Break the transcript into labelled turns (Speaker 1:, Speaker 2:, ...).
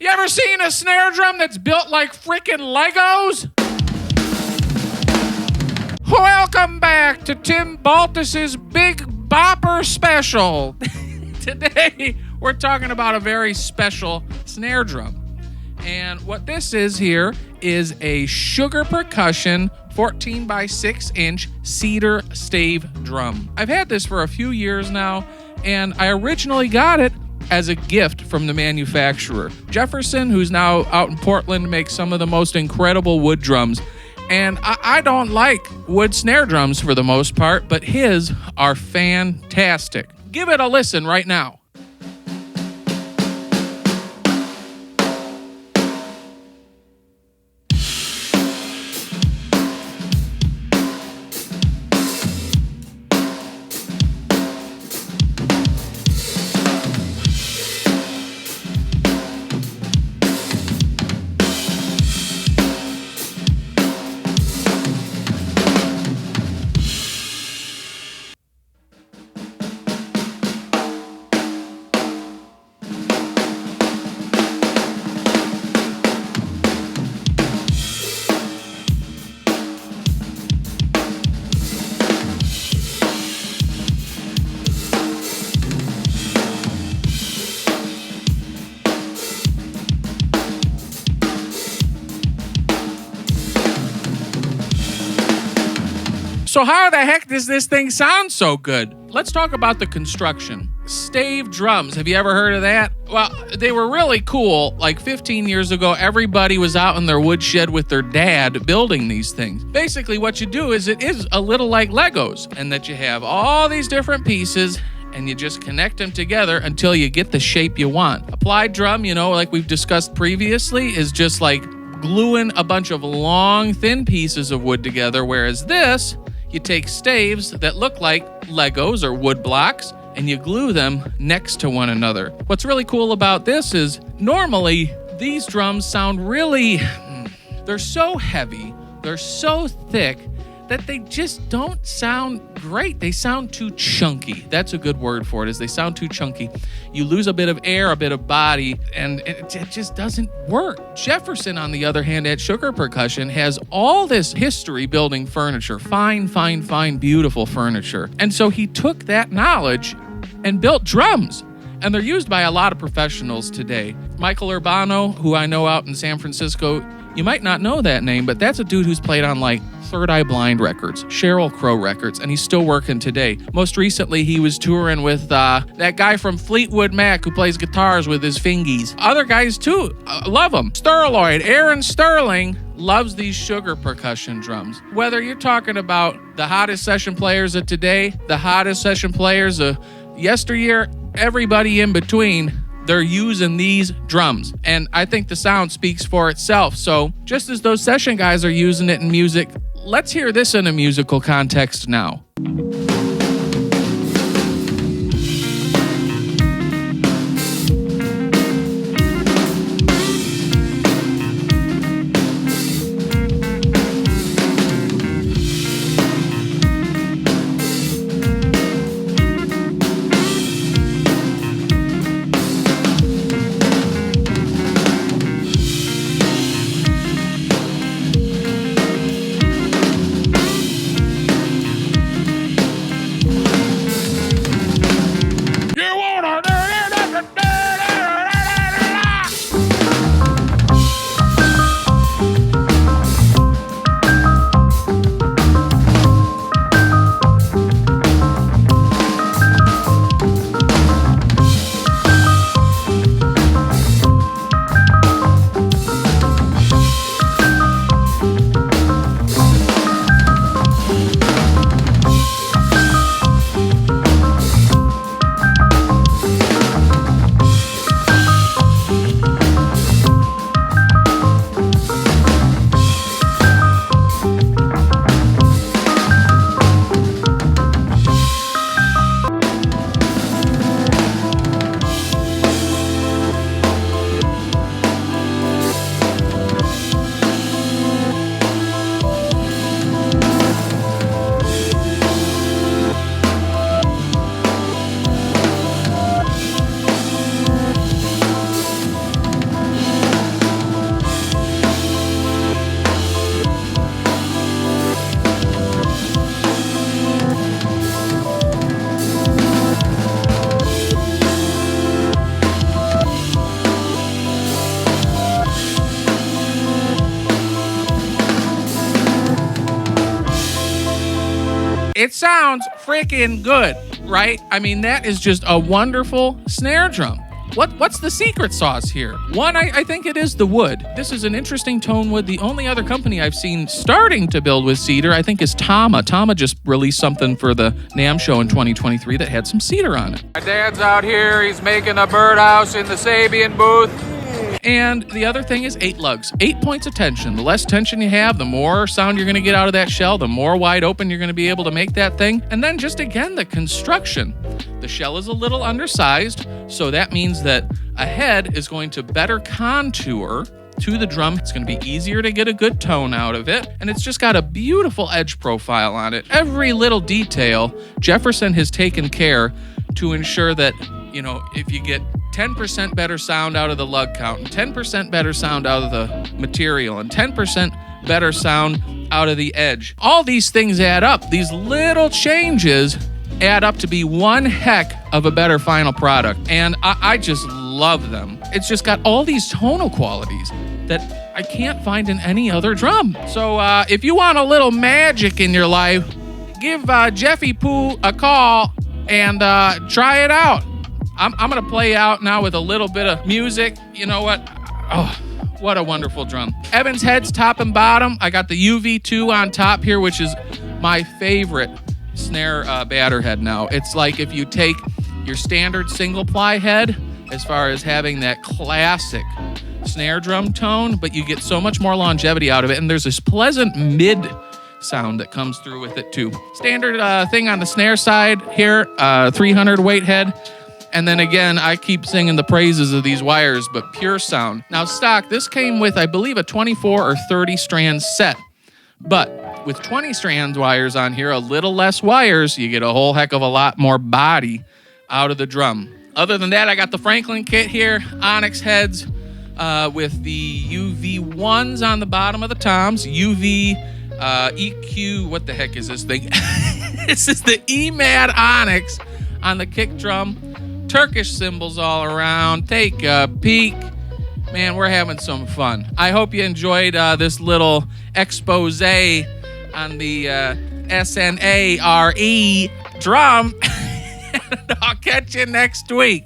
Speaker 1: You ever seen a snare drum that's built like frickin' Legos? Welcome back to Tim Baltus's Big Bopper Special. Today, we're talking about a very special snare drum. And what this is here is a Sugar Percussion 14 by 6 inch cedar stave drum. I've had this for a few years now, and I originally got it as a gift from the manufacturer. Jefferson, who's now out in Portland, makes some of the most incredible wood drums. And I don't like wood snare drums for the most part, but his are fantastic. Give it a listen right now. So how the heck does this thing sound so good? Let's talk about the construction. Stave drums, have you ever heard of that? Well, they were really cool. Like 15 years ago, everybody was out in their woodshed with their dad building these things. Basically, what you do is it is a little like Legos, and that you have all these different pieces and you just connect them together until you get the shape you want. Applied drum, like we've discussed previously, is just like gluing a bunch of long, thin pieces of wood together, whereas this, you take staves that look like Legos or wood blocks and you glue them next to one another. What's really cool about this is normally these drums sound they're so heavy, they're so thick that they just don't sound great. They sound too chunky. That's a good word for it, is they sound too chunky. You lose a bit of air, a bit of body, and it just doesn't work. Jefferson, on the other hand, at Sugar Percussion, has all this history building furniture. Fine, beautiful furniture. And so he took that knowledge and built drums. And they're used by a lot of professionals today. Michael Urbano, who I know out in San Francisco, you might not know that name, but that's a dude who's played on like Third Eye Blind Records, Sheryl Crow Records, and he's still working today. Most recently, he was touring with that guy from Fleetwood Mac who plays guitars with his fingies. Other guys too, love them. Sterloid, Aaron Sterling, loves these Sugar Percussion drums. Whether you're talking about the hottest session players of today, the hottest session players of yesteryear, everybody in between, they're using these drums. And I think the sound speaks for itself. So just as those session guys are using it in music, let's hear this in a musical context now. It sounds freaking good, right? I mean, that is just a wonderful snare drum. What's the secret sauce here? One, I think it is the wood. This is an interesting tone wood. The only other company I've seen starting to build with cedar, I think, is Tama. Tama just released something for the NAMM show in 2023 that had some cedar on it. My dad's out here. He's making a birdhouse in the Sabian booth. And the other thing is 8 lugs. 8 points of tension. The less tension you have, the more sound you're going to get out of that shell, the more wide open you're going to be able to make that thing. And then just again, the construction. The shell is a little undersized, so that means that a head is going to better contour to the drum. It's going to be easier to get a good tone out of it, and it's just got a beautiful edge profile on it. Every little detail, Jefferson has taken care to ensure that, you know, if you get 10% better sound out of the lug count, and 10% better sound out of the material, and 10% better sound out of the edge, all these things add up. These little changes add up to be one heck of a better final product, and I just love them. It's just got all these tonal qualities that I can't find in any other drum. So if you want a little magic in your life, give Jeffy Poo a call and try it out. I'm going to play out now with a little bit of music. You know what? Oh, what a wonderful drum. Evans heads top and bottom. I got the UV2 on top here, which is my favorite snare batter head now. It's like if you take your standard single ply head, as far as having that classic snare drum tone, but you get so much more longevity out of it, and there's this pleasant mid sound that comes through with it too. Standard thing on the snare side here, 300 weight head. And then again, I keep singing the praises of these wires, but pure sound. Now stock, this came with, I believe, a 24 or 30 strand set. But with 20 strands wires on here, a little less wires, you get a whole heck of a lot more body out of the drum. Other than that, I got the Franklin kit here, Onyx heads with the UV1s on the bottom of the toms, UV EQ, what the heck is this thing? This is the EMAD Onyx on the kick drum. Turkish cymbals all around. Take a peek. Man, we're having some fun. I hope you enjoyed this little expose on the SNARE drum. I'll catch you next week.